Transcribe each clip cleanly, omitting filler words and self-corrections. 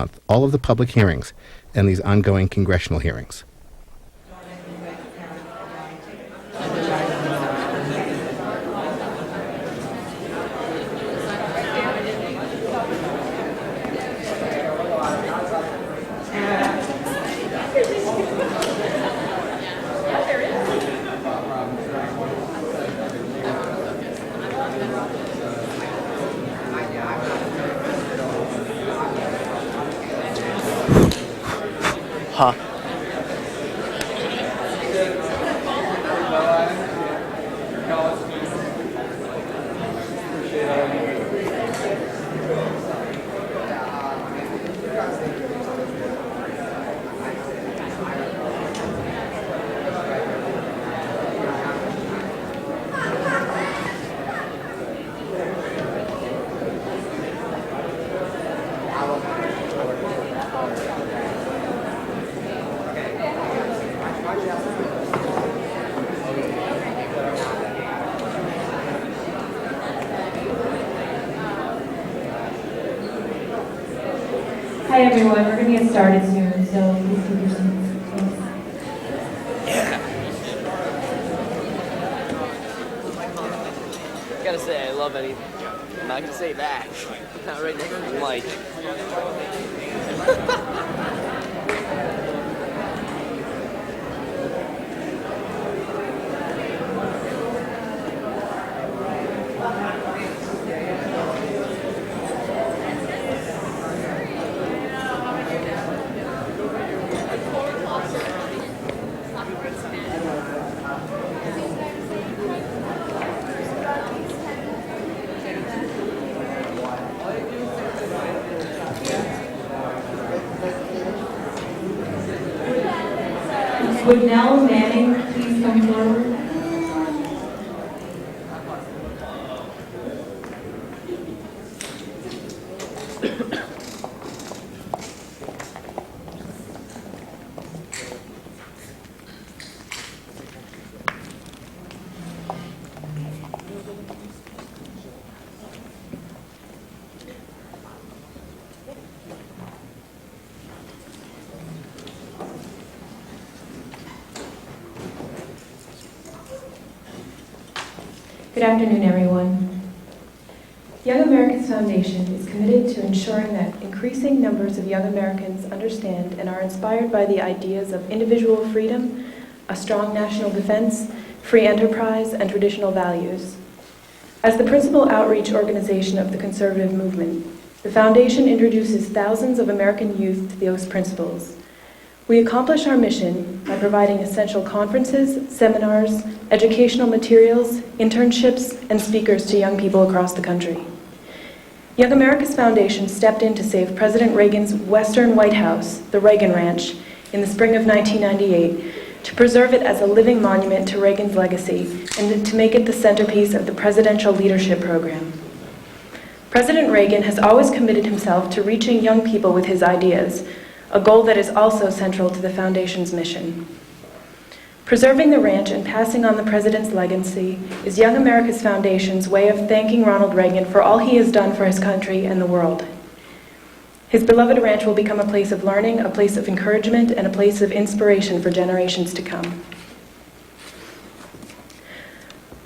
month, all of the public hearings and these ongoing congressional hearings. Huh. Hi everyone, we're going to get started soon, so please take your seats. Thanks. I gotta say, I love anything. I'm not gonna say that. Not right next to the mic. Would Nell Manning please come forward? Good afternoon, everyone. Young Americans Foundation is committed to ensuring that increasing numbers of young Americans understand and are inspired by the ideas of individual freedom, a strong national defense, free enterprise, and traditional values. As the principal outreach organization of the conservative movement, the Foundation introduces thousands of American youth to those principles. We accomplish our mission by providing essential conferences, seminars, educational materials, internships, and speakers to young people across the country. Young America's Foundation stepped in to save President Reagan's Western White House, the Reagan Ranch, in the spring of 1998, to preserve it as a living monument to Reagan's legacy and to make it the centerpiece of the Presidential Leadership Program. President Reagan has always committed himself to reaching young people with his ideas, a goal that is also central to the Foundation's mission. Preserving the ranch and passing on the President's legacy is Young America's Foundation's way of thanking Ronald Reagan for all he has done for his country and the world. His beloved ranch will become a place of learning, a place of encouragement, and a place of inspiration for generations to come.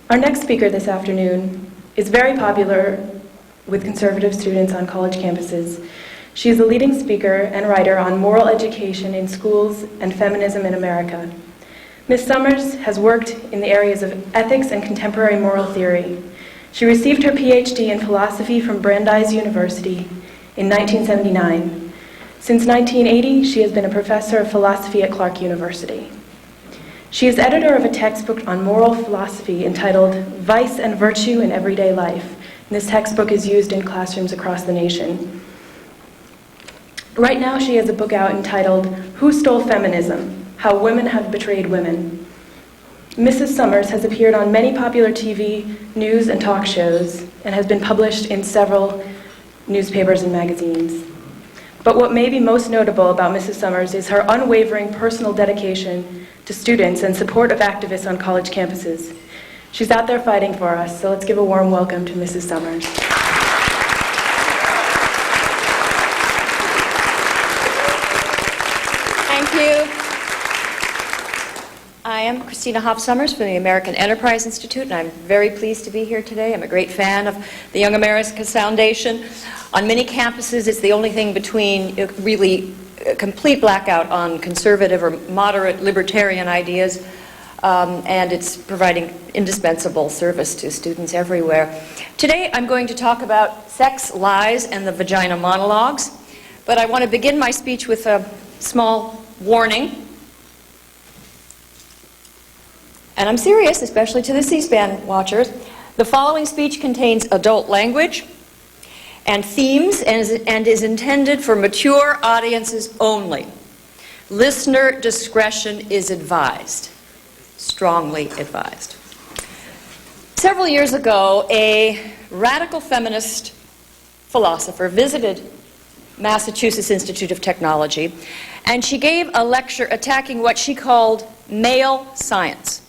Our next speaker this afternoon is very popular with conservative students on college campuses. She is a leading speaker and writer on moral education in schools and feminism in America. Ms. Sommers has worked in the areas of ethics and contemporary moral theory. She received her PhD in philosophy from Brandeis University in 1979. Since 1980, she has been a professor of philosophy at Clark University. She is editor of a textbook on moral philosophy entitled Vice and Virtue in Everyday Life. And this textbook is used in classrooms across the nation. Right now, she has a book out entitled Who Stole Feminism? How Women Have Betrayed Women. Mrs. Sommers has appeared on many popular TV, news, and talk shows, and has been published in several newspapers and magazines. But what may be most notable about Mrs. Sommers is her unwavering personal dedication to students and support of activists on college campuses. She's out there fighting for us, so let's give a warm welcome to Mrs. Sommers. you. I am Christina Hoff Sommers from the American Enterprise Institute, and I'm very pleased to be here today. I'm a great fan of the Young Americans Foundation. On many campuses, it's the only thing between really a complete blackout on conservative or moderate libertarian ideas, and it's providing indispensable service to students everywhere. Today, I'm going to talk about sex, lies, and the vagina monologues, but I want to begin my speech with a small warning. And I'm serious, especially to the C-SPAN watchers. The following speech contains adult language and themes and is intended for mature audiences only. Listener discretion is advised, strongly advised. Several years ago, a radical feminist philosopher visited Massachusetts Institute of Technology, and she gave a lecture attacking what she called male science.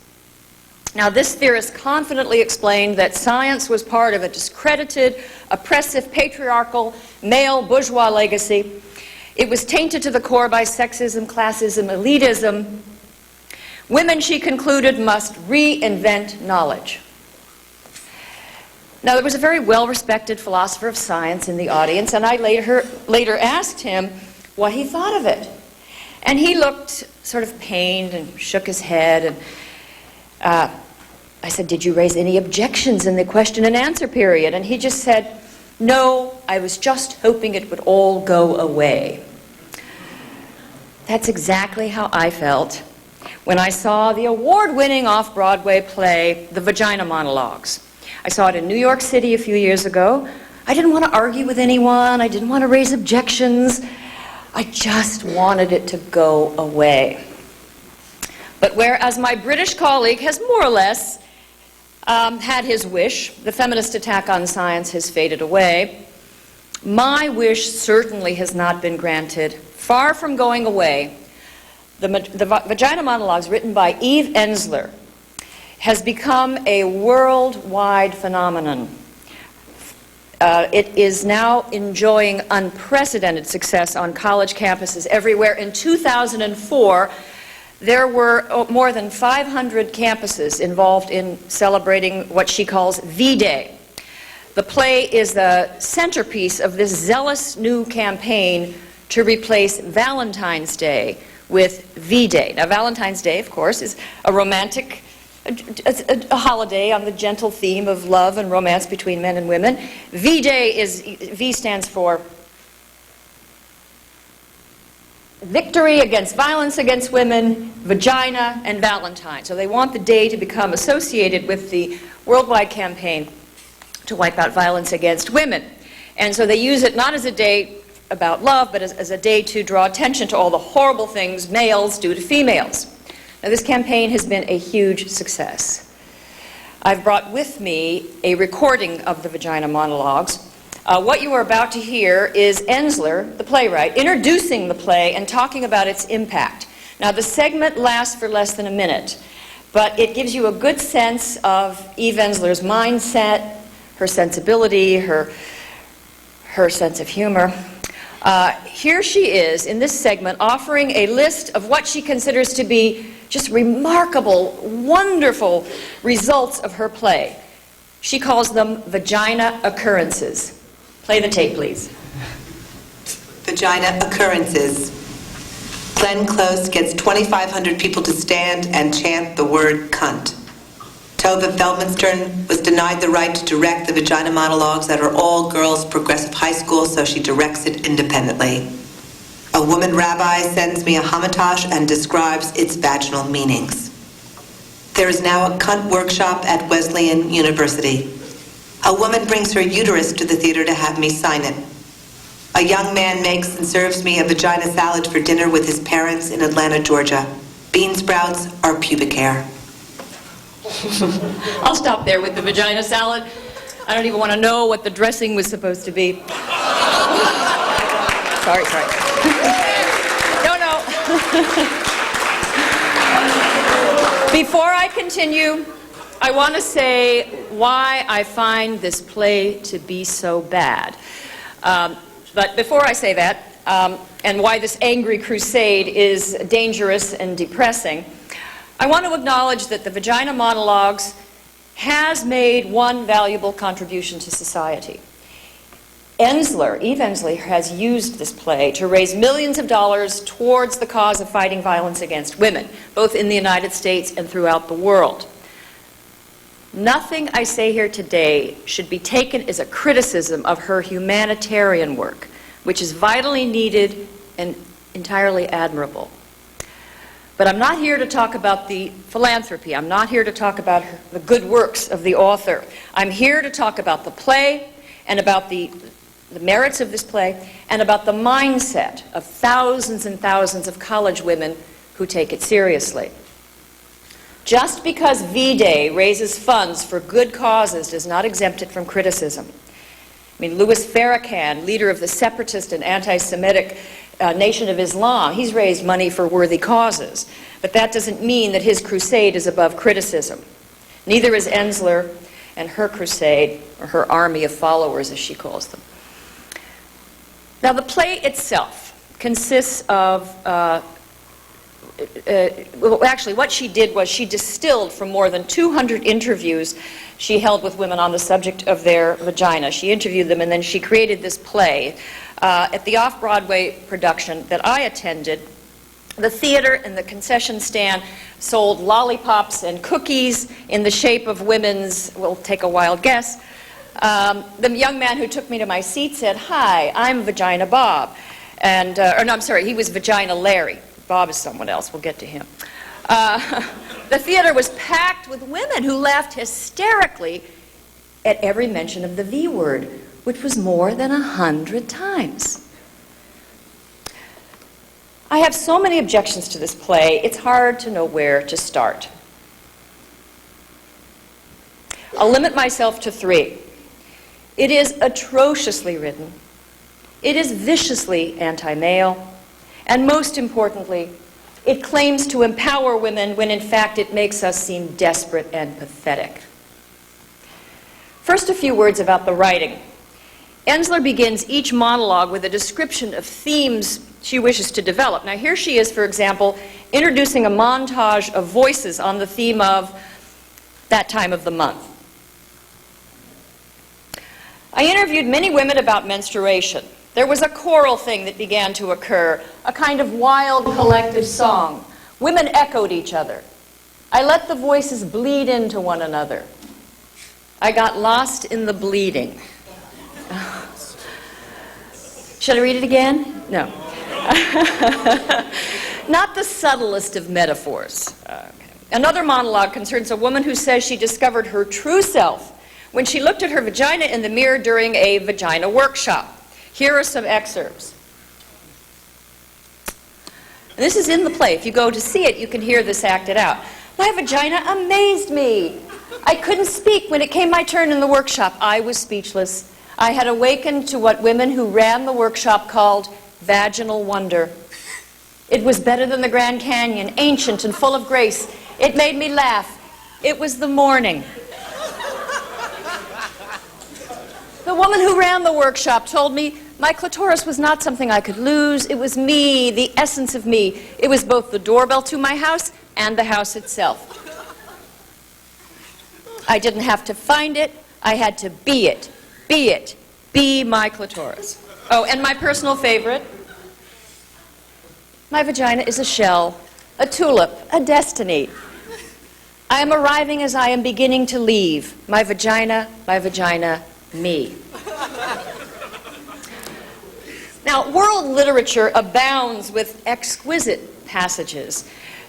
Now, this theorist confidently explained that science was part of a discredited, oppressive, patriarchal, male bourgeois legacy. It was tainted to the core by sexism, classism, elitism. Women, she concluded, must reinvent knowledge. Now, there was a very well-respected philosopher of science in the audience, and I later asked him what he thought of it. And he looked sort of pained and shook his head, and I said, "Did you raise any objections in the question and answer period?" And he just said, "No, I was just hoping it would all go away." That's exactly how I felt when I saw the award-winning off-Broadway play, The Vagina Monologues. I saw it in New York City a few years ago. I didn't want to argue with anyone. I didn't want to raise objections. I just wanted it to go away. But whereas my British colleague has more or less had his wish, the feminist attack on science has faded away, my wish certainly has not been granted. Far from going away, the Vagina Monologues, written by Eve Ensler, has become a worldwide phenomenon. It is now enjoying unprecedented success on college campuses everywhere. In 2004, there were more than 500 campuses involved in celebrating what she calls V-Day. The play is the centerpiece of this zealous new campaign to replace Valentine's Day with V-Day. Now, Valentine's Day, of course, is a romantic a holiday on the gentle theme of love and romance between men and women. V stands for victory against violence against women, vagina, and Valentine. So they want the day to become associated with the worldwide campaign to wipe out violence against women. And so they use it not as a day about love, but as a day to draw attention to all the horrible things males do to females. Now, this campaign has been a huge success. I've brought with me a recording of the Vagina Monologues. What you are about to hear is Ensler, the playwright, introducing the play and talking about its impact. Now, the segment lasts for less than a minute, but it gives you a good sense of Eve Ensler's mindset, her sensibility, her sense of humor. Here she is in this segment offering a list of what she considers to be just remarkable, wonderful results of her play. She calls them vagina occurrences. Play the tape, please. Vagina occurrences. Glenn Close gets 2,500 people to stand and chant the word cunt. Tova Feldmanstern was denied the right to direct the Vagina Monologues at her all-girls progressive high school, so she directs it independently. A woman rabbi sends me a hamantash and describes its vaginal meanings. There is now a cunt workshop at Wesleyan University. A woman brings her uterus to the theater to have me sign it. A young man makes and serves me a vagina salad for dinner with his parents in Atlanta, Georgia. Bean sprouts are pubic hair. I'll stop there with the vagina salad. I don't even want to know what the dressing was supposed to be. Sorry. No. Before I continue, I want to say why I find this play to be so bad. But before I say that, and why this angry crusade is dangerous and depressing, I want to acknowledge that the Vagina Monologues has made one valuable contribution to society. Eve Ensler has used this play to raise millions of dollars towards the cause of fighting violence against women, both in the United States and throughout the world. Nothing I say here today should be taken as a criticism of her humanitarian work, which is vitally needed and entirely admirable. But I'm not here to talk about the philanthropy. I'm not here to talk about the good works of the author. I'm here to talk about the play and about the merits of this play and about the mindset of thousands and thousands of college women who take it seriously. Just because V-Day raises funds for good causes does not exempt it from criticism. I mean, Louis Farrakhan, leader of the separatist and anti-Semitic Nation of Islam, he's raised money for worthy causes. But that doesn't mean that his crusade is above criticism. Neither is Ensler and her crusade, or her army of followers, as she calls them. Now, the play itself consists of, well, actually, what she did was she distilled from more than 200 interviews she held with women on the subject of their vagina. She interviewed them, and then she created this play. At the off-Broadway production that I attended, the theater and the concession stand sold lollipops and cookies in the shape of women's, we'll take a wild guess. The young man who took me to my seat said, "Hi, I'm Vagina Bob." And, or no, I'm sorry, he was Vagina Larry. Bob is someone else. We'll get to him. The theater was packed with women who laughed hysterically at every mention of the V word, which was more than 100 times. I have so many objections to this play, it's hard to know where to start. I'll limit myself to 3. It is atrociously written. It is viciously anti-male. And most importantly, it claims to empower women when in fact it makes us seem desperate and pathetic. First, a few words about the writing. Ensler begins each monologue with a description of themes she wishes to develop. Now, here she is, for example, introducing a montage of voices on the theme of that time of the month. I interviewed many women about menstruation. There was a choral thing that began to occur, a kind of wild collective song. Women echoed each other. I let the voices bleed into one another. I got lost in the bleeding. Should I read it again? No. Not the subtlest of metaphors. Okay. Another monologue concerns a woman who says she discovered her true self when she looked at her vagina in the mirror during a vagina workshop. Here are some excerpts. And this is in the play. If you go to see it, you can hear this acted out. My vagina amazed me. I couldn't speak when it came my turn in the workshop. I was speechless. I had awakened to what women who ran the workshop called vaginal wonder. It was better than the Grand Canyon, ancient and full of grace. It made me laugh. It was the morning. The woman who ran the workshop told me my clitoris was not something I could lose. It was me, the essence of me. It was both the doorbell to my house and the house itself. I didn't have to find it. I had to be it. Be it. Be my clitoris. Oh, and my personal favorite. My vagina is a shell, a tulip, a destiny. I am arriving as I am beginning to leave. My vagina, me. Now, world literature abounds with exquisite passages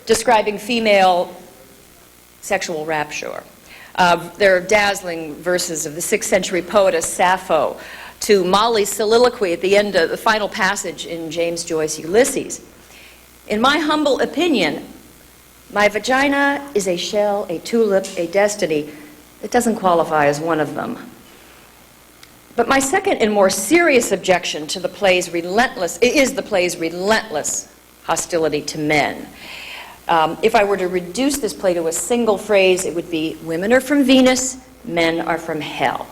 describing female sexual rapture. There are dazzling verses of the 6th century poetess Sappho to Molly's soliloquy at the end of the final passage in James Joyce's Ulysses. In my humble opinion, my vagina is a shell, a tulip, a destiny. It doesn't qualify as one of them. But my second and more serious objection to the play's relentless hostility to men. If I were to reduce this play to a single phrase, it would be, women are from Venus, men are from hell.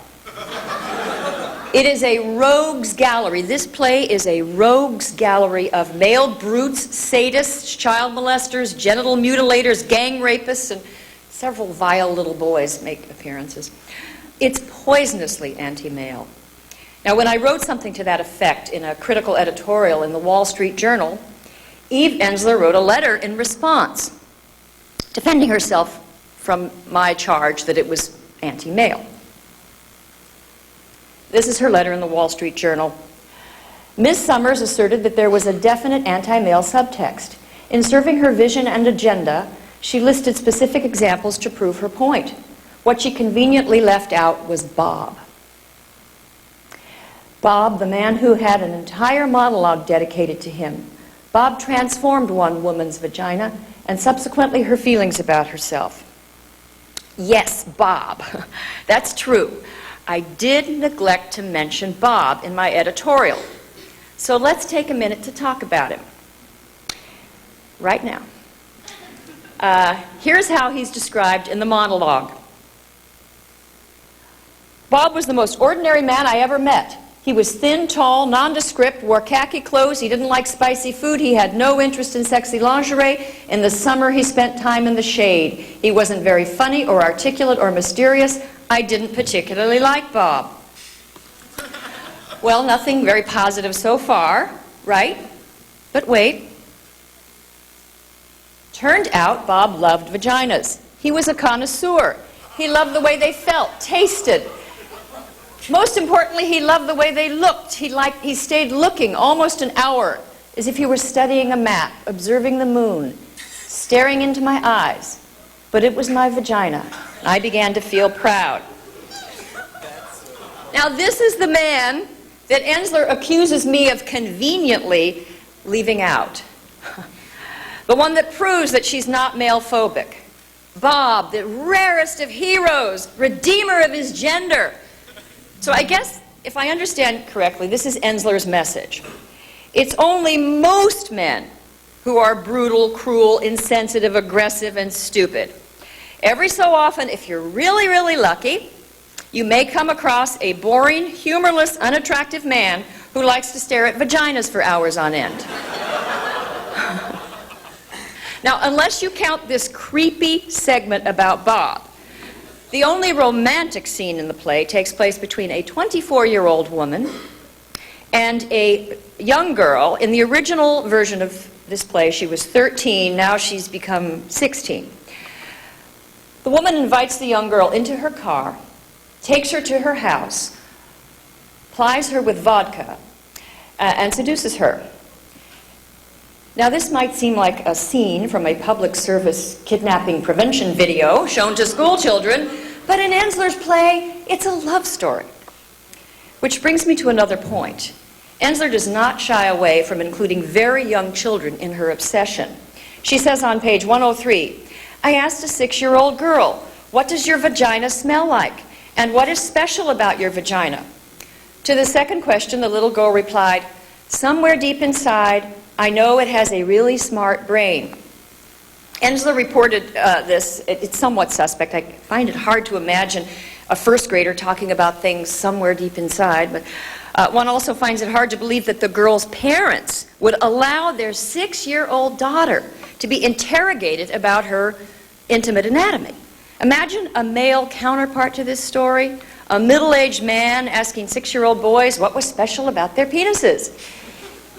It is a rogues gallery. This play is a rogues gallery of male brutes, sadists, child molesters, genital mutilators, gang rapists, and several vile little boys make appearances. It's poisonously anti-male. Now, when I wrote something to that effect in a critical editorial in the Wall Street Journal, Eve Ensler wrote a letter in response, defending herself from my charge that it was anti-male. This is her letter in the Wall Street Journal. Ms. Sommers asserted that there was a definite anti-male subtext. In serving her vision and agenda, she listed specific examples to prove her point. What she conveniently left out was Bob. Bob, the man who had an entire monologue dedicated to him. Bob transformed one woman's vagina and subsequently her feelings about herself. Yes, Bob. That's true. I did neglect to mention Bob in my editorial. So let's take a minute to talk about him. Right now. Here's how he's described in the monologue. Bob was the most ordinary man I ever met. He was thin, tall, nondescript, wore khaki clothes, he didn't like spicy food, he had no interest in sexy lingerie. In the summer, he spent time in the shade. He wasn't very funny or articulate or mysterious. I didn't particularly like Bob. Well, nothing very positive so far, right? But wait. Turned out Bob loved vaginas. He was a connoisseur. He loved the way they felt, tasted. Most importantly, he loved the way they looked. He stayed looking almost an hour, as if he were studying a map, observing the moon, staring into my eyes. But it was my vagina. I began to feel proud. Now, this is the man that Ensler accuses me of conveniently leaving out. The one that proves that she's not male-phobic. Bob, the rarest of heroes, redeemer of his gender. So I guess, if I understand correctly, this is Ensler's message. It's only most men who are brutal, cruel, insensitive, aggressive, and stupid. Every so often, if you're really, really lucky, you may come across a boring, humorless, unattractive man who likes to stare at vaginas for hours on end. Now, unless you count this creepy segment about Bob, the only romantic scene in the play takes place between a 24-year-old woman and a young girl. In the original version of this play, she was 13. Now she's become 16. The woman invites the young girl into her car, takes her to her house, plies her with vodka, and seduces her. Now, this might seem like a scene from a public service kidnapping prevention video shown to school children, but in Ensler's play, it's a love story. Which brings me to another point. Ensler does not shy away from including very young children in her obsession. She says on page 103, I asked a 6-year-old girl, what does your vagina smell like? And what is special about your vagina? To the second question, the little girl replied, somewhere deep inside, I know it has a really smart brain. Ensler reported this. It's somewhat suspect. I find it hard to imagine a first grader talking about things somewhere deep inside, but one also finds it hard to believe that the girl's parents would allow their 6-year-old daughter to be interrogated about her intimate anatomy. Imagine a male counterpart to this story, a middle-aged man asking 6-year-old boys what was special about their penises.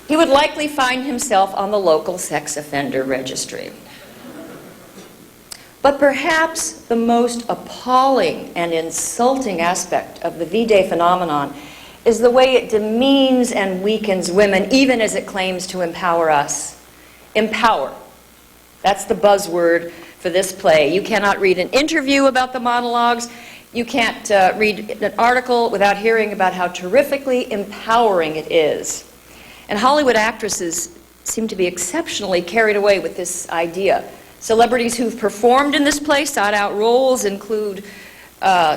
He would likely find himself on the local sex offender registry. But perhaps the most appalling and insulting aspect of the V-Day phenomenon is the way it demeans and weakens women, even as it claims to empower us. Empower. That's the buzzword for this play. You cannot read an interview about the monologues. You can't read an article without hearing about how terrifically empowering it is. And Hollywood actresses seem to be exceptionally carried away with this idea. Celebrities who've performed in this play, sought out roles, include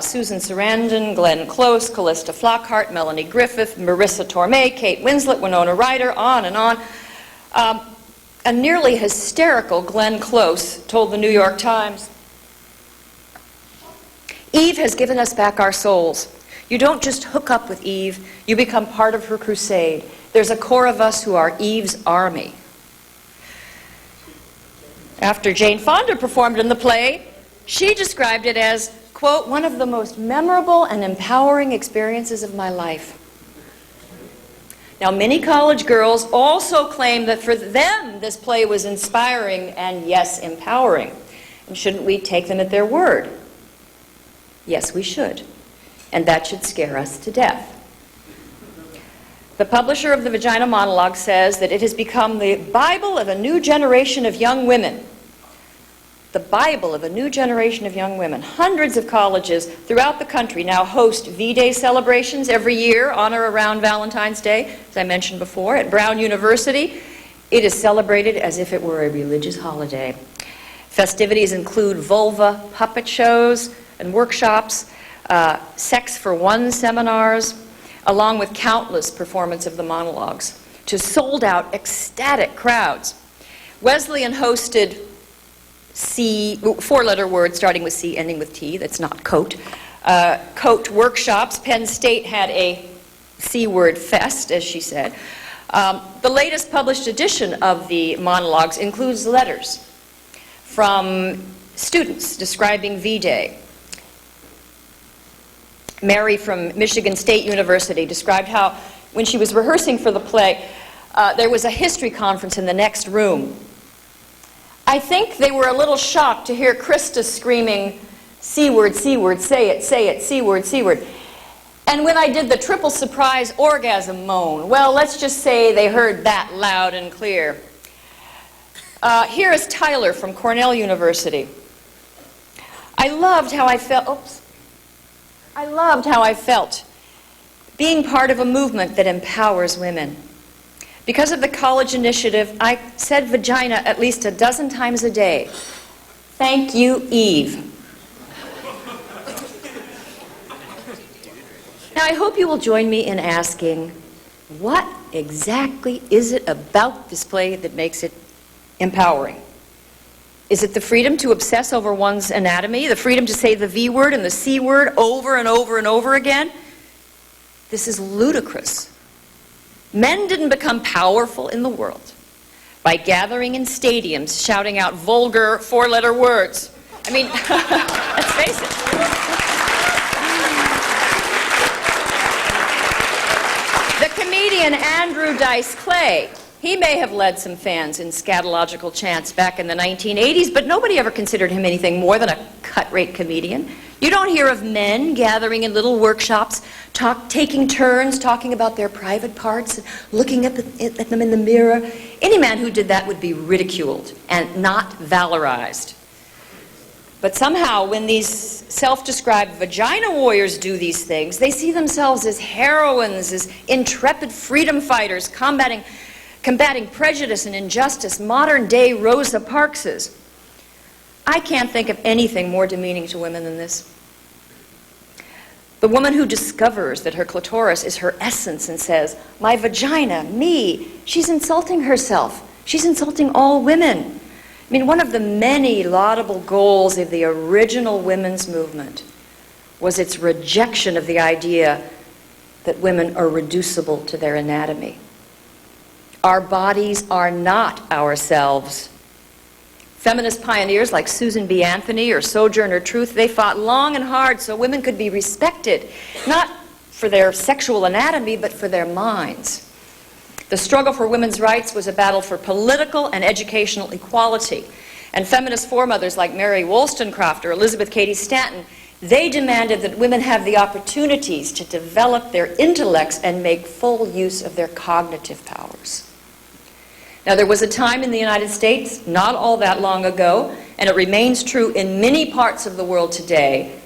Susan Sarandon, Glenn Close, Callista Flockhart, Melanie Griffith, Marissa Tomei, Kate Winslet, Winona Ryder, on and on. A nearly hysterical Glenn Close told the New York Times, Eve has given us back our souls. You don't just hook up with Eve, you become part of her crusade. There's a core of us who are Eve's army. After Jane Fonda performed in the play, she described it as, quote, one of the most memorable and empowering experiences of my life. Now, many college girls also claim that for them this play was inspiring and, yes, empowering. And shouldn't we take them at their word? Yes, we should. And that should scare us to death. The publisher of the Vagina Monologue says that it has become the Bible of a new generation of young women. The Bible of a new generation of young women. Hundreds of colleges throughout the country now host V-Day celebrations every year on or around Valentine's Day, as I mentioned before. At Brown University, it is celebrated as if it were a religious holiday. Festivities include vulva puppet shows and workshops, Sex for One seminars, along with countless performances of the monologues to sold-out, ecstatic crowds. Wesleyan hosted four-letter words starting with C, ending with T, that's not coat. Coat workshops. Penn State had a C-word fest, as she said. The latest published edition of the monologues includes letters from students describing V-Day. Mary from Michigan State University described how, when she was rehearsing for the play, there was a history conference in the next room. I think they were a little shocked to hear Krista screaming, C-word, C-word, say it, C-word, C-word. And when I did the triple surprise orgasm moan, well, let's just say they heard that loud and clear. Here is Tyler from Cornell University. I loved how I felt being part of a movement that empowers women. Because of the college initiative, I said vagina at least a dozen times a day. Thank you, Eve. Now, I hope you will join me in asking, what exactly is it about this play that makes it empowering? Is it the freedom to obsess over one's anatomy, the freedom to say the V word and the C word over and over and over again? This is ludicrous. Men didn't become powerful in the world by gathering in stadiums shouting out vulgar four-letter words. I mean, let's face it. The comedian Andrew Dice Clay, he may have led some fans in scatological chants back in the 1980s, but nobody ever considered him anything more than a cut-rate comedian. You don't hear of men gathering in little workshops, taking turns talking about their private parts, and looking at them in the mirror. Any man who did that would be ridiculed and not valorized. But somehow, when these self-described vagina warriors do these things, they see themselves as heroines, as intrepid freedom fighters, combating prejudice and injustice, modern-day Rosa Parkses. I can't think of anything more demeaning to women than this. The woman who discovers that her clitoris is her essence and says, my vagina, me, she's insulting herself. She's insulting all women. I mean, one of the many laudable goals of the original women's movement was its rejection of the idea that women are reducible to their anatomy. Our bodies are not ourselves. Feminist pioneers like Susan B. Anthony or Sojourner Truth, they fought long and hard so women could be respected, not for their sexual anatomy, but for their minds. The struggle for women's rights was a battle for political and educational equality. And feminist foremothers like Mary Wollstonecraft or Elizabeth Cady Stanton, they demanded that women have the opportunities to develop their intellects and make full use of their cognitive powers. Now, there was a time in the United States, not all that long ago, and it remains true in many parts of the world today,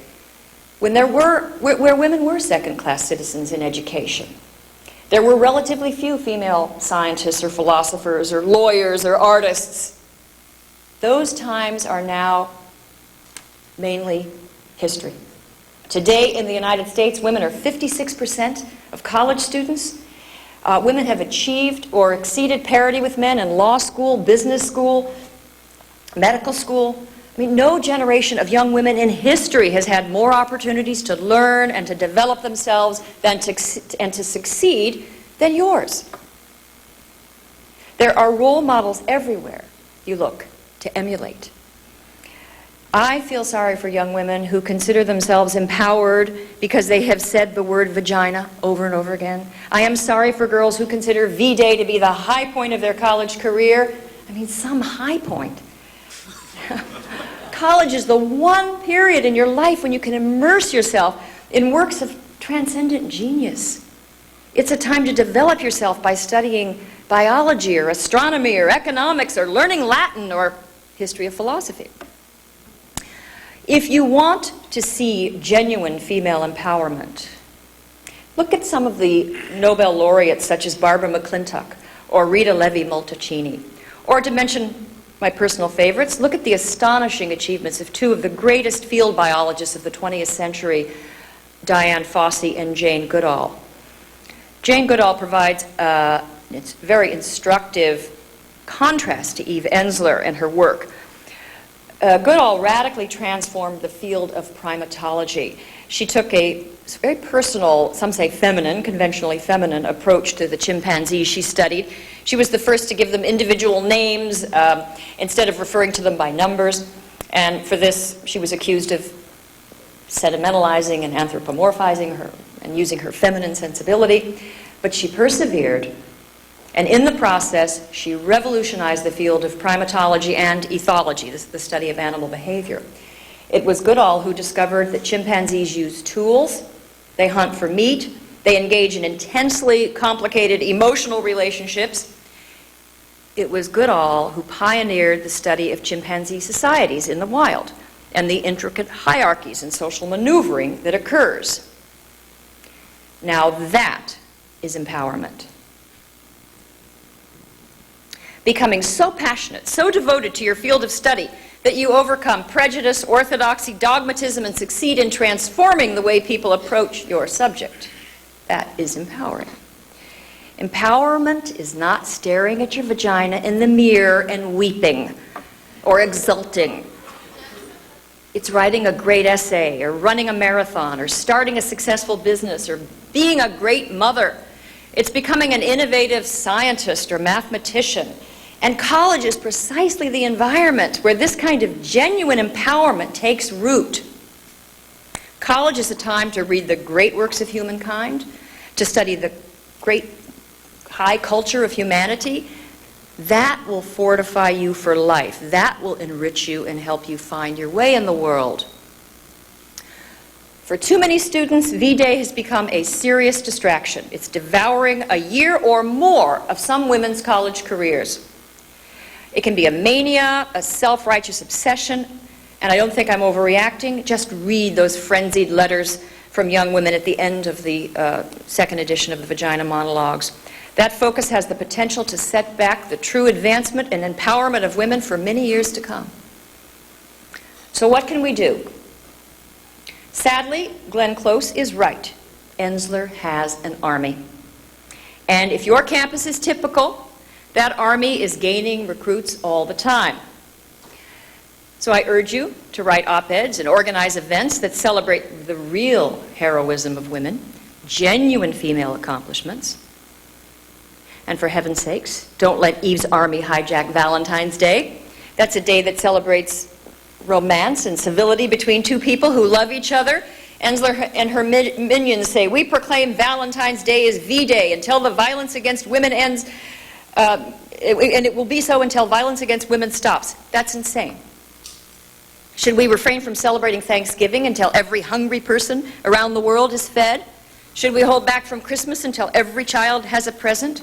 when where women were second-class citizens in education. There were relatively few female scientists or philosophers or lawyers or artists. Those times are now mainly history. Today in the United States, women are 56% of college students. Women have achieved or exceeded parity with men in law school, business school, medical school, I mean, no generation of young women in history has had more opportunities to learn and to develop themselves and to succeed than yours. There are role models everywhere you look to emulate. I feel sorry for young women who consider themselves empowered because they have said the word vagina over and over again. I am sorry for girls who consider V-Day to be the high point of their college career. I mean, some high point. College is the one period in your life when you can immerse yourself in works of transcendent genius. It's a time to develop yourself by studying biology or astronomy or economics or learning Latin or history of philosophy. If you want to see genuine female empowerment, look at some of the Nobel laureates such as Barbara McClintock or Rita Levi-Montalcini. Or to mention my personal favorites, look at the astonishing achievements of two of the greatest field biologists of the 20th century, Diane Fossey and Jane Goodall. Jane Goodall provides it's very instructive contrast to Eve Ensler and her work. Goodall radically transformed the field of primatology. She took a very personal, some say feminine, conventionally feminine approach to the chimpanzees she studied. She was the first to give them individual names instead of referring to them by numbers. And for this, she was accused of sentimentalizing and anthropomorphizing her and using her feminine sensibility. But she persevered. And in the process, she revolutionized the field of primatology and ethology, the study of animal behavior. It was Goodall who discovered that chimpanzees use tools, they hunt for meat, they engage in intensely complicated emotional relationships. It was Goodall who pioneered the study of chimpanzee societies in the wild and the intricate hierarchies and social maneuvering that occurs. Now that is empowerment. Becoming so passionate, so devoted to your field of study that you overcome prejudice, orthodoxy, dogmatism, and succeed in transforming the way people approach your subject. That is empowering. Empowerment is not staring at your vagina in the mirror and weeping or exulting. It's writing a great essay or running a marathon or starting a successful business or being a great mother. It's becoming an innovative scientist or mathematician. And college is precisely the environment where this kind of genuine empowerment takes root. College is a time to read the great works of humankind, to study the great high culture of humanity. That will fortify you for life. That will enrich you and help you find your way in the world. For too many students, V-Day has become a serious distraction. It's devouring a year or more of some women's college careers. It can be a mania, a self-righteous obsession, and I don't think I'm overreacting. Just read those frenzied letters from young women at the end of the second edition of the Vagina Monologues. That focus has the potential to set back the true advancement and empowerment of women for many years to come. So what can we do? Sadly, Glenn Close is right. Ensler has an army. And if your campus is typical, that army is gaining recruits all the time. So I urge you to write op-eds and organize events that celebrate the real heroism of women, genuine female accomplishments. And for heaven's sakes, don't let Eve's army hijack Valentine's Day. That's a day that celebrates romance and civility between two people who love each other. Ensler and her minions say, "We proclaim Valentine's Day is V-Day until the violence against women ends, and it will be so until violence against women stops." That's insane. Should we refrain from celebrating Thanksgiving until every hungry person around the world is fed? Should we hold back from Christmas until every child has a present?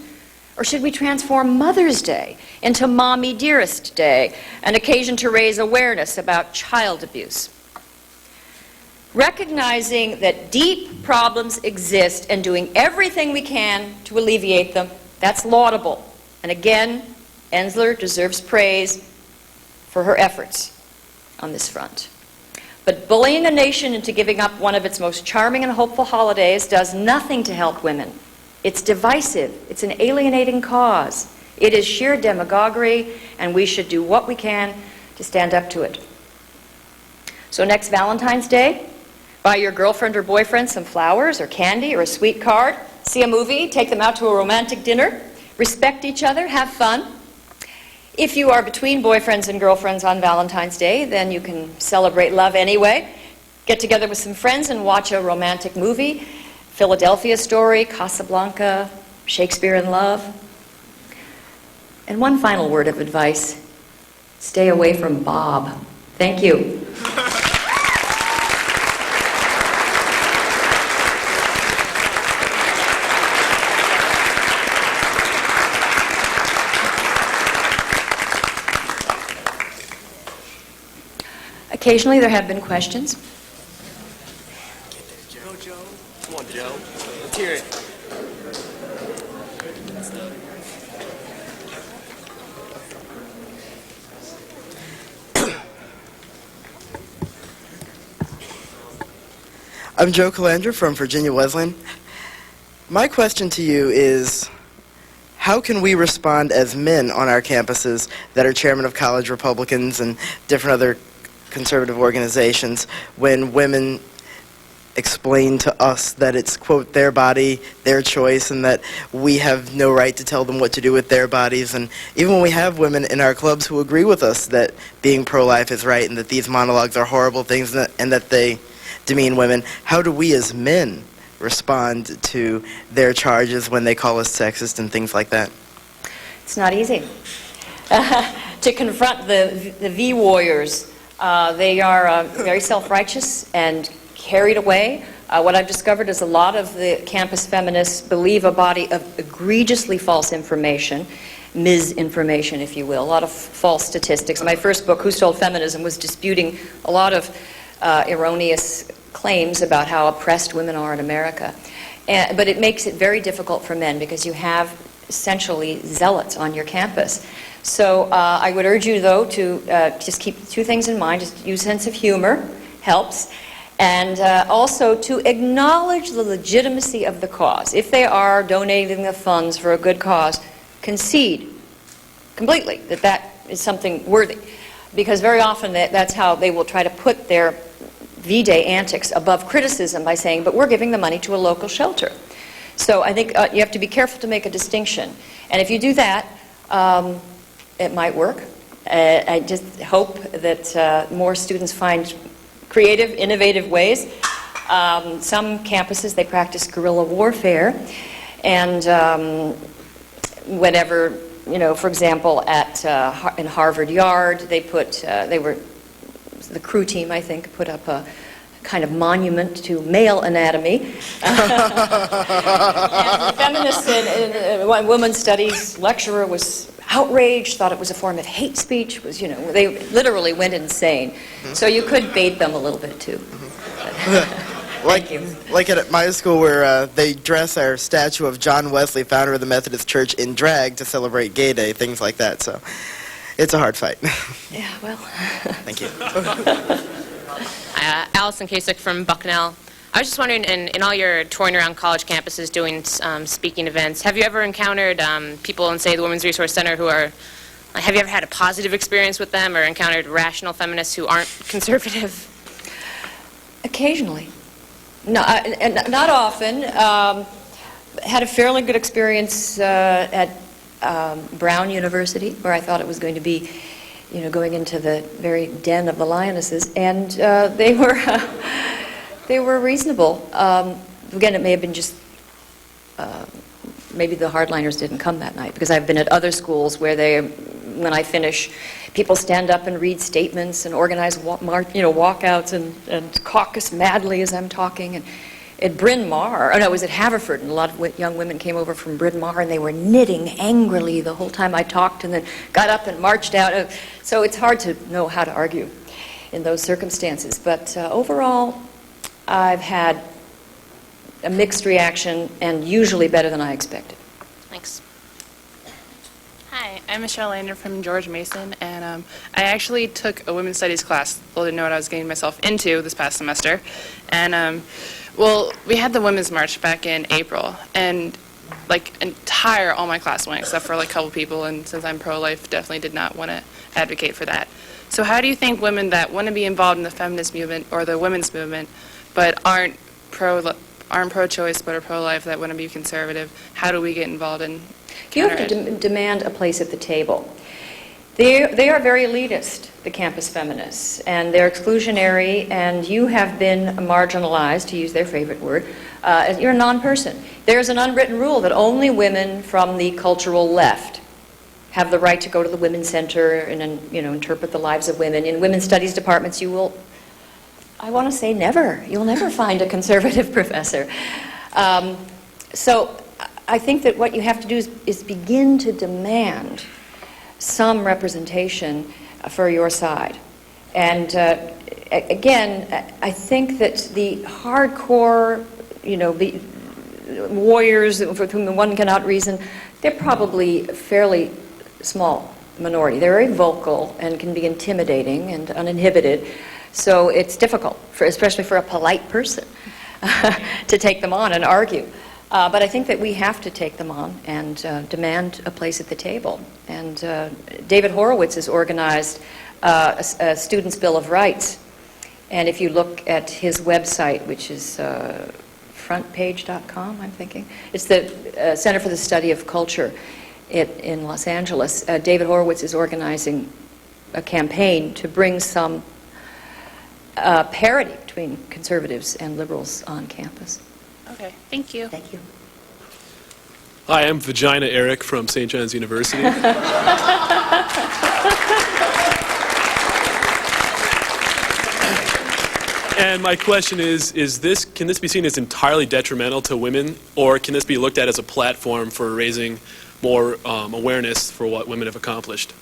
Or should we transform Mother's Day into Mommy Dearest Day, an occasion to raise awareness about child abuse? Recognizing that deep problems exist and doing everything we can to alleviate them, that's laudable. And again, Ensler deserves praise for her efforts on this front. But bullying a nation into giving up one of its most charming and hopeful holidays does nothing to help women. It's divisive. It's an alienating cause. It is sheer demagoguery, and we should do what we can to stand up to it. So next Valentine's Day, buy your girlfriend or boyfriend some flowers or candy or a sweet card, see a movie, take them out to a romantic dinner, respect each other, have fun. If you are between boyfriends and girlfriends on Valentine's Day, then you can celebrate love anyway. Get together with some friends and watch a romantic movie, Philadelphia Story, Casablanca, Shakespeare in Love. And one final word of advice, stay away from Bob. Thank you. Occasionally there have been questions. Go, Joe. Come on, Joe. Let's hear it. I'm Joe Calandra from Virginia Wesleyan. My question to you is, how can we respond as men on our campuses that are chairmen of college Republicans and different other conservative organizations when women explain to us that it's, quote, their body, their choice, and that we have no right to tell them what to do with their bodies? And even when we have women in our clubs who agree with us that being pro-life is right and that these monologues are horrible things and that they demean women, how do we as men respond to their charges when they call us sexist and things like that? It's not easy. To confront the V warriors, they are very self-righteous and carried away. What I've discovered is a lot of the campus feminists believe a body of egregiously false information, misinformation, if you will, a lot of false statistics. My first book, Who Stole Feminism, was disputing a lot of erroneous claims about how oppressed women are in America. But it makes it very difficult for men because you have essentially zealots on your campus. So I would urge you, though, to just keep two things in mind. Just use sense of humor, helps. And also to acknowledge the legitimacy of the cause. If they are donating the funds for a good cause, concede completely that that is something worthy. Because very often that's how they will try to put their V-Day antics above criticism by saying, but we're giving the money to a local shelter. So I think you have to be careful to make a distinction. And if you do that, it might work. I just hope that more students find creative, innovative ways. Some campuses, they practice guerrilla warfare. And whenever, you know, for example, in Harvard Yard, they were the crew team, I think, put up a kind of monument to male anatomy. And the feminists in women's studies lecturer was outraged, thought it was a form of hate speech. Was, you know, they literally went insane. So you could bait them a little bit too. Thank you. Like at my school where they dress our statue of John Wesley, founder of the Methodist Church, in drag to celebrate Gay Day, things like that. So it's a hard fight. Yeah, well. Thank you. Allison Kasich from Bucknell. I was just wondering, in all your touring around college campuses doing speaking events, have you ever encountered people in, say, the Women's Resource Center who are, have you ever had a positive experience with them or encountered rational feminists who aren't conservative? Occasionally. No, not often. Had a fairly good experience at Brown University, where I thought it was going to be, you know, going into the very den of the lionesses, and they were reasonable. Again, it may have been just maybe the hardliners didn't come that night, because I've been at other schools where when I finish, people stand up and read statements and organize walkouts and caucus madly as I'm talking. And at Bryn Mawr, it was at Haverford, and a lot of young women came over from Bryn Mawr, and they were knitting angrily the whole time I talked, and then got up and marched out. So it's hard to know how to argue in those circumstances. But overall, I've had a mixed reaction, and usually better than I expected. Thanks. Hi, I'm Michelle Lander from George Mason, and I actually took a women's studies class. I didn't know what I was getting myself into this past semester. And, well, we had the Women's March back in April, and all my class went, except for like a couple people, and since I'm pro-life, definitely did not want to advocate for that. So how do you think women that want to be involved in the feminist movement or the women's movement, but aren't pro-choice but are pro-life, that want to be conservative, how do we get involved in You have to demand a place at the table. They are very elitist, the campus feminists, and they're exclusionary, and you have been marginalized, to use their favorite word. You're a non-person. There's an unwritten rule that only women from the cultural left have the right to go to the Women's Center and interpret the lives of women. In women's studies departments, you will, I want to say never. You'll never find a conservative professor. So I think that what you have to do is begin to demand some representation for your side. And again, I think that the hardcore, the warriors with whom one cannot reason, they're probably a fairly small minority. They're very vocal and can be intimidating and uninhibited. So it's difficult, especially for a polite person, to take them on and argue. But I think that we have to take them on and demand a place at the table. And David Horowitz has organized a Students' Bill of Rights. And if you look at his website, which is frontpage.com, I'm thinking. It's the Center for the Study of Culture in Los Angeles. David Horowitz is organizing a campaign to bring some parity between conservatives and liberals on campus. Okay, thank you. Thank you. Hi, I'm Vagina Eric from St. John's University. And my question is can this be seen as entirely detrimental to women, or can this be looked at as a platform for raising more awareness for what women have accomplished?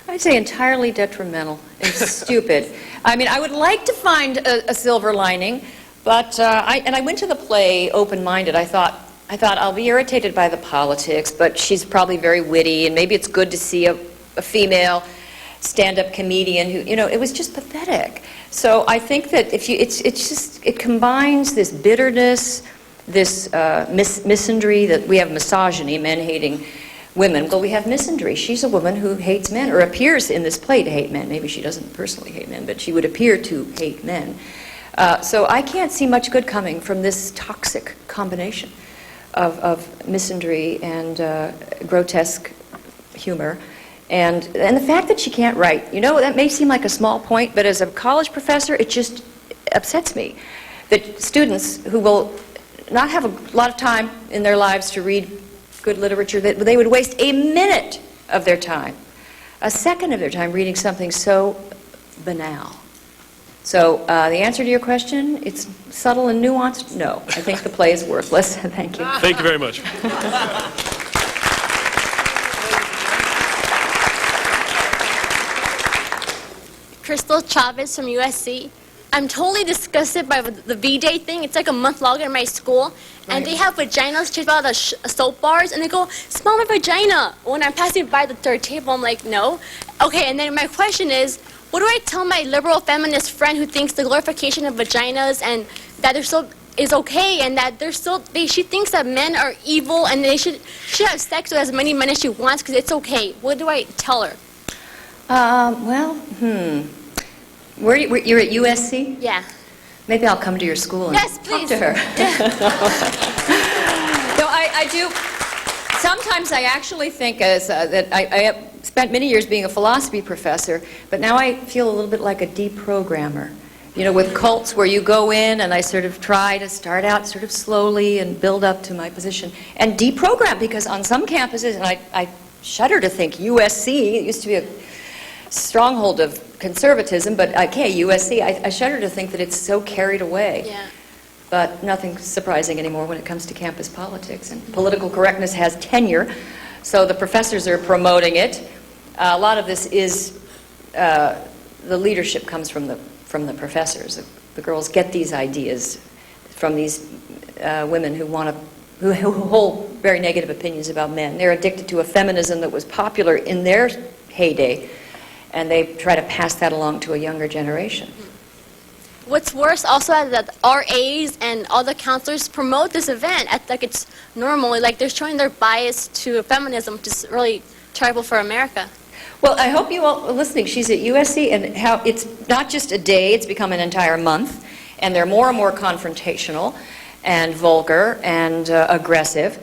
I'd say entirely detrimental and stupid. I mean, I would like to find a silver lining, but I went to the play open-minded. I thought I'll be irritated by the politics, but she's probably very witty, and maybe it's good to see a female stand-up comedian who, it was just pathetic. So I think that it combines this bitterness, this misandry, that we have misogyny, men hating women. Well, we have misandry. She's a woman who hates men, or appears in this play to hate men. Maybe she doesn't personally hate men, but she would appear to hate men. So I can't see much good coming from this toxic combination of misandry and grotesque humor. And the fact that she can't write, that may seem like a small point, but as a college professor, it just upsets me that students who will not have a lot of time in their lives to read good literature, that they would waste a minute of their time, a second of their time reading something so banal. So the answer to your question, it's subtle and nuanced? No. I think the play is worthless. Thank you. Thank you very much. Crystal Chavez from USC. I'm totally disgusted by the V-Day thing. It's like a month longer in my school. And they have vaginas chased out of soap bars, and they go, smell my vagina. When I'm passing by the third table, I'm like, no. Okay, and then my question is, what do I tell my liberal feminist friend who thinks the glorification of vaginas and that they're still is okay, and that she thinks that men are evil and they should have sex with as many men as she wants because it's okay? What do I tell her? You're at USC? Yeah. Maybe I'll come to your school and talk to her. No, I do. Sometimes I actually think that I have spent many years being a philosophy professor, but now I feel a little bit like a deprogrammer. With cults where you go in and I sort of try to start out sort of slowly and build up to my position and deprogram, because on some campuses, and I shudder to think USC, it used to be a stronghold of conservatism, but okay, USC, I shudder to think that it's so carried away. Yeah. But nothing surprising anymore when it comes to campus politics. And political correctness has tenure, so the professors are promoting it. A lot of this is, the leadership comes from the professors. The girls get these ideas from these women who hold very negative opinions about men. They're addicted to a feminism that was popular in their heyday, and they try to pass that along to a younger generation. What's worse also is that RAs and all the counselors promote this event like it's normal, like they're showing their bias to feminism, which is really terrible for America. Well, I hope you all are listening. She's at USC, and how it's not just a day, it's become an entire month, and they're more and more confrontational and vulgar and aggressive.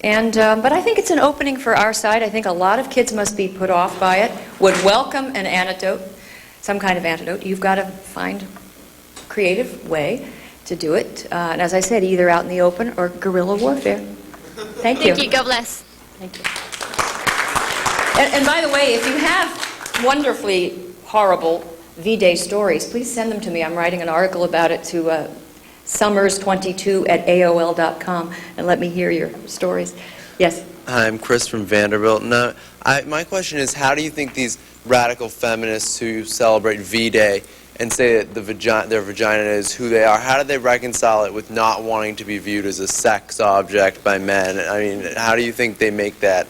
And but I think it's an opening for our side. I think a lot of kids must be put off by it, would welcome an antidote, some kind of antidote. You've got to find a creative way to do it. And as I said, either out in the open or guerrilla warfare. Thank you. Thank you. God bless. Thank you. And by the way, if you have wonderfully horrible V-Day stories, please send them to me. I'm writing an article about it to Sommers22@AOL.com, and let me hear your stories. Yes? Hi, I'm Chris from Vanderbilt. Now, my question is, how do you think these radical feminists who celebrate V-Day and say that their vagina is who they are, how do they reconcile it with not wanting to be viewed as a sex object by men? I mean, how do you think they make that?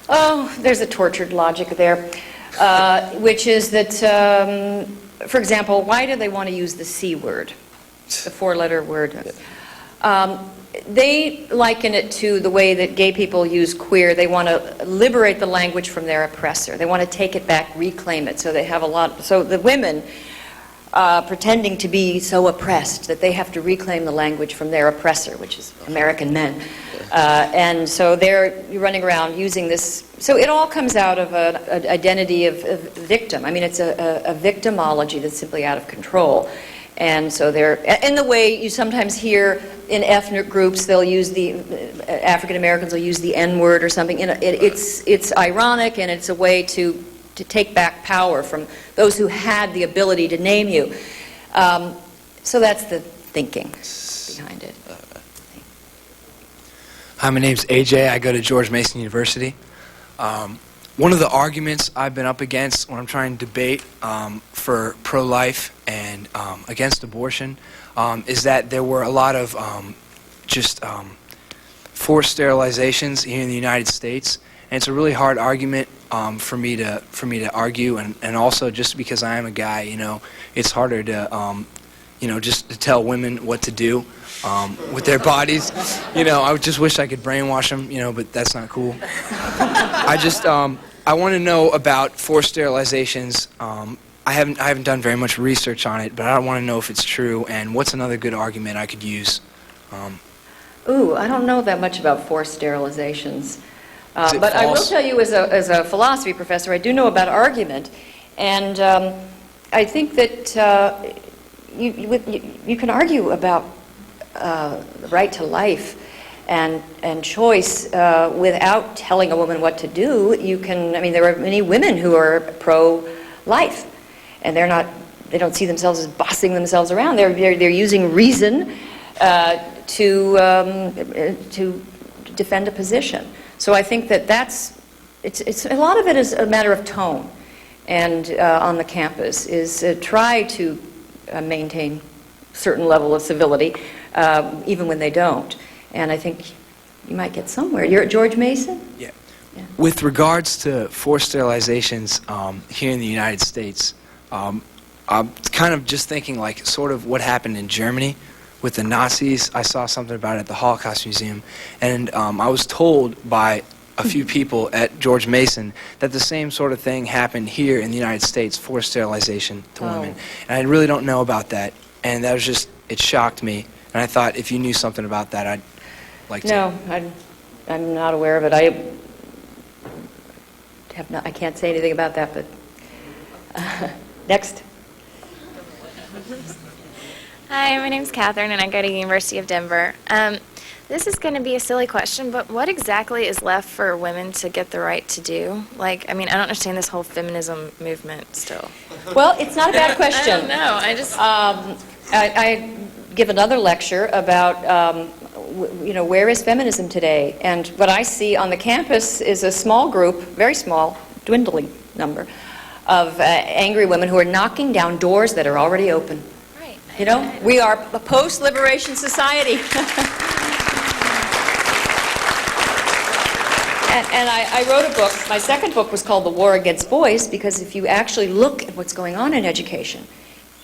Oh, there's a tortured logic there, which is that, for example, why do they want to use the C word, the four-letter word? They liken it to the way that gay people use queer. They want to liberate the language from their oppressor. They want to take it back, reclaim it. So they have a lot. So the women pretending to be so oppressed that they have to reclaim the language from their oppressor, which is American men. And so they're running around using this. So it all comes out of an identity of victim. I mean, it's a victimology that's simply out of control. And so they're, in the way you sometimes hear in ethnic groups, they'll use African Americans will use the N-word or something. It's ironic, and it's a way to take back power from those who had the ability to name you. So that's the thinking behind it. Hi, my name's AJ. I go to George Mason University. One of the arguments I've been up against when I'm trying to debate for pro-life and against abortion is that there were a lot of forced sterilizations here in the United States, and it's a really hard argument for me to argue, and also just because I am a guy, it's harder to just to tell women what to do with their bodies. I just wish I could brainwash them, but that's not cool. I want to know about forced sterilizations. I haven't done very much research on it, but I want to know if it's true, and what's another good argument I could use. I don't know that much about forced sterilizations. But false? I will tell you, as a philosophy professor, I do know about argument, and I think that you can argue about the right to life and choice without telling a woman what to do. There are many women who are pro-life, and they don't see themselves as bossing themselves around. They're using reason to defend a position. So I think that it's a lot of it is a matter of tone, and on the campus is try to maintain a certain level of civility, even when they don't. And I think you might get somewhere. You're at George Mason? Yeah. With regards to forced sterilizations here in the United States, I'm kind of just thinking like sort of what happened in Germany with the Nazis. I saw something about it at the Holocaust Museum, and I was told by a few people at George Mason that the same sort of thing happened here in the United States, forced sterilization to women. And I really don't know about that, and that was just, it shocked me. And I thought if you knew something about that, I'd like to. No, I'm not aware of it. I can't say anything about that, but next. Hi, my name's Catherine, and I go to University of Denver. This is going to be a silly question, but what exactly is left for women to get the right to do? I don't understand this whole feminism movement still. Well, it's not a bad question. I don't know. I give another lecture about, where is feminism today? And what I see on the campus is a small group, very small, dwindling number, of angry women who are knocking down doors that are already open. Right. We are a post-liberation society. And I wrote a book. My second book was called The War Against Boys, because if you actually look at what's going on in education,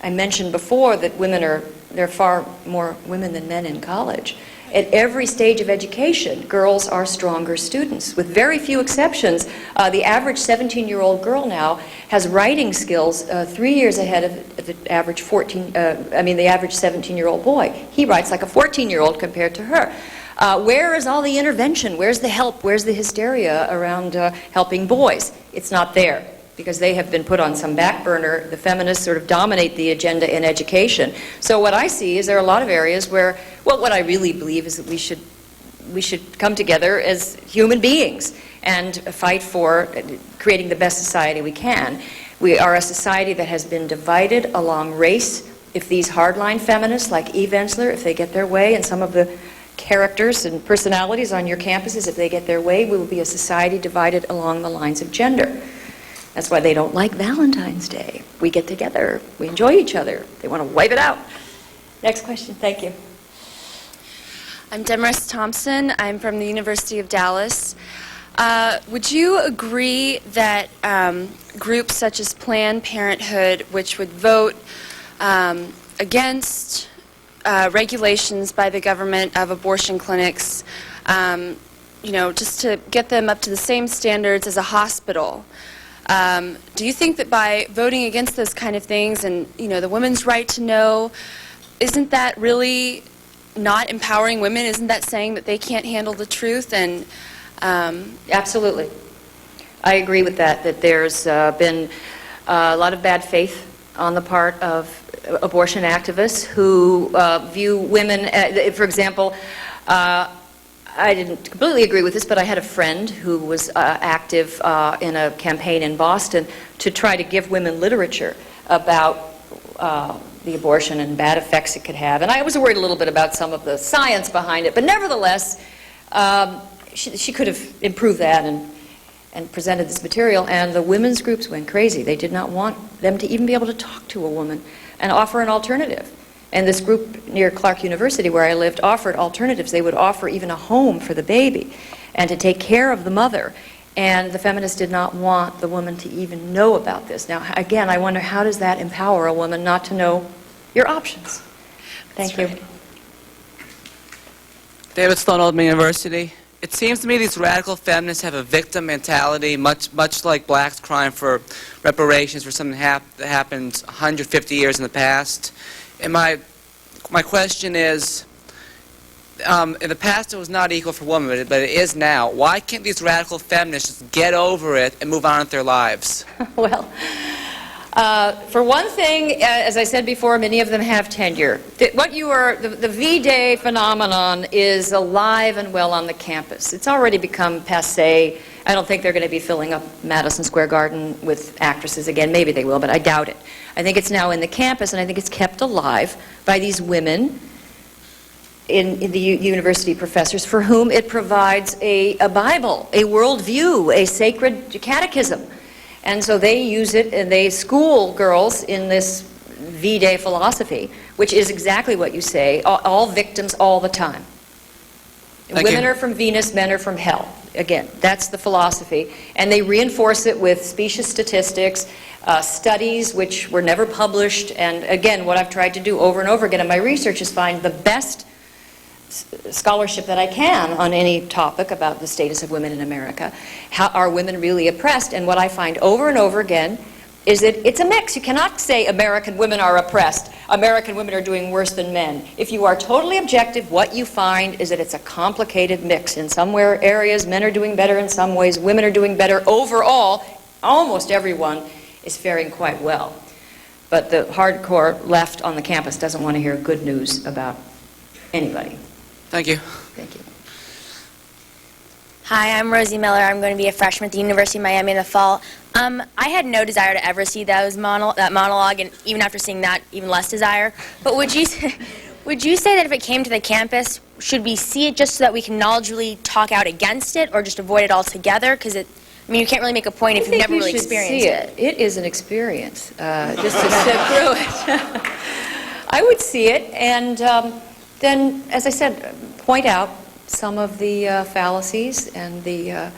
I mentioned before that there are far more women than men in college. At every stage of education, girls are stronger students. With very few exceptions, the average 17-year-old girl now has writing skills 3 years ahead of the average the average 17-year-old boy. He writes like a 14-year-old compared to her. Where is all the intervention? Where's the help? Where's the hysteria around helping boys? It's not there, because they have been put on some back burner. The feminists sort of dominate the agenda in education. So what I see is there are a lot of areas where, well, what I really believe is that we should come together as human beings and fight for creating the best society we can. We are a society that has been divided along race. If these hardline feminists like Eve Ensler, if they get their way, and some of the characters and personalities on your campuses, if they get their way, we will be a society divided along the lines of gender. That's why they don't like Valentine's Day. We get together, we enjoy each other. They want to wipe it out. Next question, thank you. I'm Demaris Thompson. I'm from the University of Dallas. Would you agree that groups such as Planned Parenthood, which would vote against regulations by the government of abortion clinics, just to get them up to the same standards as a hospital, do you think that by voting against those kind of things and, the women's right to know, isn't that really not empowering women? Isn't that saying that they can't handle the truth? And Absolutely. I agree with that there's been a lot of bad faith on the part of abortion activists who view women, for example, I didn't completely agree with this, but I had a friend who was active in a campaign in Boston to try to give women literature about the abortion and bad effects it could have. And I was worried a little bit about some of the science behind it, but nevertheless, she could have improved that and presented this material, and the women's groups went crazy. They did not want them to even be able to talk to a woman and offer an alternative. And this group near Clark University, where I lived, offered alternatives. They would offer even a home for the baby and to take care of the mother. And the feminists did not want the woman to even know about this. Now, again, I wonder, how does that empower a woman not to know your options? Thank you. David Stone, Oldham University. It seems to me these radical feminists have a victim mentality, much like blacks crying for reparations for something that happened 150 years in the past. And my question is, in the past it was not equal for women, but it is now. Why can't these radical feminists just get over it and move on with their lives? Well, for one thing, as I said before, many of them have tenure. The V-Day phenomenon is alive and well on the campus. It's already become passé. I don't think they're going to be filling up Madison Square Garden with actresses again. Maybe they will, but I doubt it. I think it's now in the campus, and I think it's kept alive by these women in the university professors for whom it provides a Bible, a worldview, a sacred catechism. And so they use it, and they school girls in this V-Day philosophy, which is exactly what you say, all victims all the time. Women are from Venus, men are from hell. Again, that's the philosophy. And they reinforce it with specious statistics, studies which were never published. And again, what I've tried to do over and over again in my research is find the best scholarship that I can on any topic about the status of women in America. How are women really oppressed? And what I find over and over again is that it's a mix. You cannot say American women are oppressed, American women are doing worse than men. If you are totally objective, what you find is that it's a complicated mix. In some areas, men are doing better. In some ways, women are doing better. Overall, almost everyone is faring quite well. But the hardcore left on the campus doesn't want to hear good news about anybody. Thank you. Thank you. Hi, I'm Rosie Miller. I'm going to be a freshman at the University of Miami in the fall. I had no desire to ever see that monologue, and even after seeing that, even less desire. But would you say that if it came to the campus, should we see it just so that we can knowledgeably talk out against it, or just avoid it altogether? Because you can't really make a point if you've never really experienced it. It is an experience, just to sit through it. I would see it, and then, as I said, point out some of the fallacies and the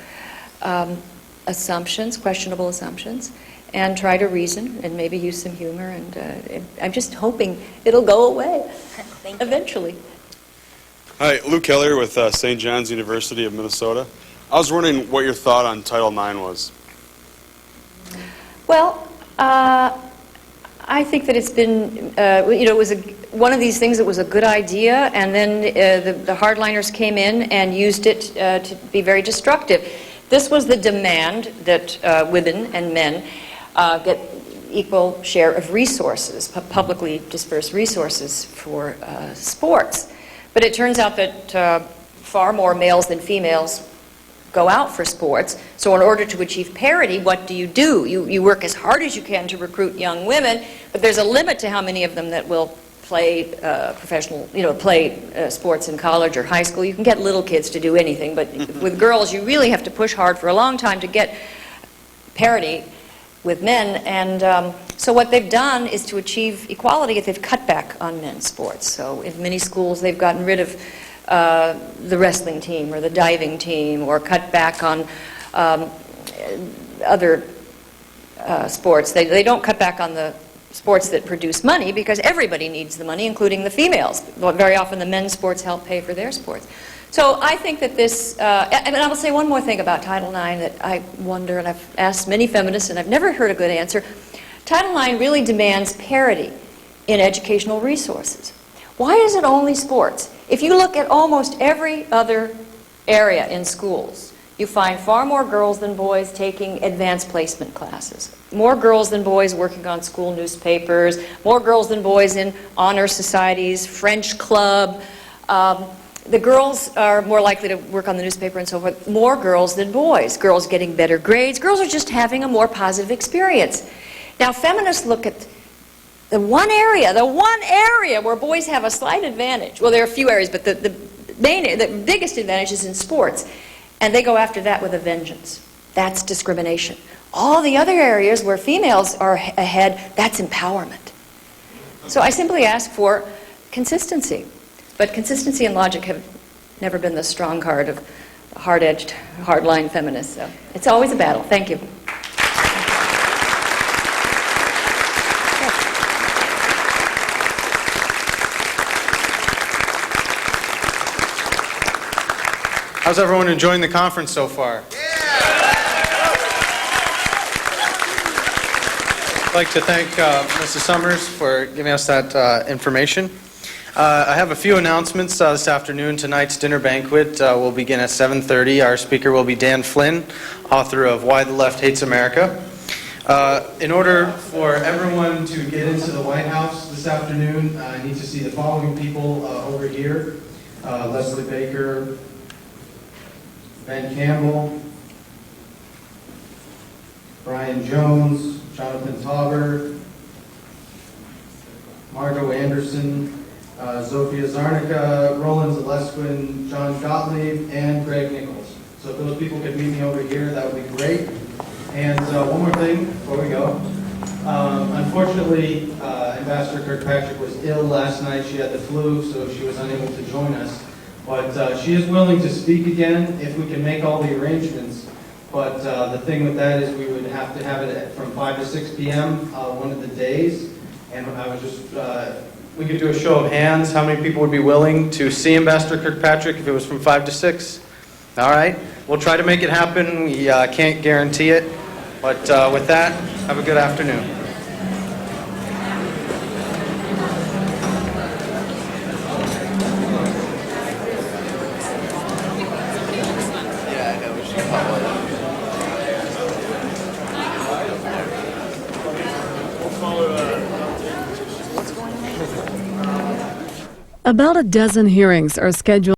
assumptions, questionable assumptions, and try to reason and maybe use some humor. And I'm just hoping it'll go away eventually. Hi, Luke Keller with St. John's University of Minnesota. I was wondering what your thought on Title IX was. Well, I think that it's been, it was one of these things that was a good idea, and then the hardliners came in and used it to be very destructive. This was the demand that women and men get equal share of resources, publicly dispersed resources for sports. But it turns out that far more males than females go out for sports. So in order to achieve parity, what do? You work as hard as you can to recruit young women, but there's a limit to how many of them that will play professional, play sports in college or high school. You can get little kids to do anything, but with girls, you really have to push hard for a long time to get parity with men. And so what they've done is to achieve equality, they've cut back on men's sports. So in many schools, they've gotten rid of the wrestling team or the diving team, or cut back on other sports. They don't cut back on the sports that produce money, because everybody needs the money, including the females. Very often the men's sports help pay for their sports. So I think that this, and I will say one more thing about Title IX that I wonder, and I've asked many feminists and I've never heard a good answer. Title IX really demands parity in educational resources. Why is it only sports? If you look at almost every other area in schools, you find far more girls than boys taking advanced placement classes, more girls than boys working on school newspapers, more girls than boys in honor societies, French club. The girls are more likely to work on the newspaper and so forth, more girls than boys. Girls getting better grades. Girls are just having a more positive experience. Now, feminists look at the one area where boys have a slight advantage. Well, there are a few areas, but the biggest advantage is in sports. And they go after that with a vengeance. That's discrimination. All the other areas where females are ahead, that's empowerment. So I simply ask for consistency. But consistency and logic have never been the strong card of hard-edged, hard-line feminists. So it's always a battle. Thank you. How's everyone enjoying the conference so far? I'd like to thank Mrs. Sommers for giving us that information. I have a few announcements this afternoon. Tonight's dinner banquet will begin at 7:30. Our speaker will be Dan Flynn, author of Why the Left Hates America. In order for everyone to get into the White House this afternoon, I need to see the following people over here. Leslie Baker, Ben Campbell, Brian Jones, Jonathan Tauber, Margot Anderson, Zofia Zarnica, Roland Zalesquin, John Gottlieb, and Greg Nichols. So if those people could meet me over here, that would be great. And one more thing before we go. Unfortunately, Ambassador Kirkpatrick was ill last night. She had the flu, so she was unable to join us. But she is willing to speak again if we can make all the arrangements. But the thing with that is we would have to have it from 5 to 6 p.m. One of the days. And I was just, we could do a show of hands. How many people would be willing to see Ambassador Kirkpatrick if it was from 5 to 6? All right. We'll try to make it happen. We can't guarantee it. But with that, have a good afternoon. About a dozen hearings are scheduled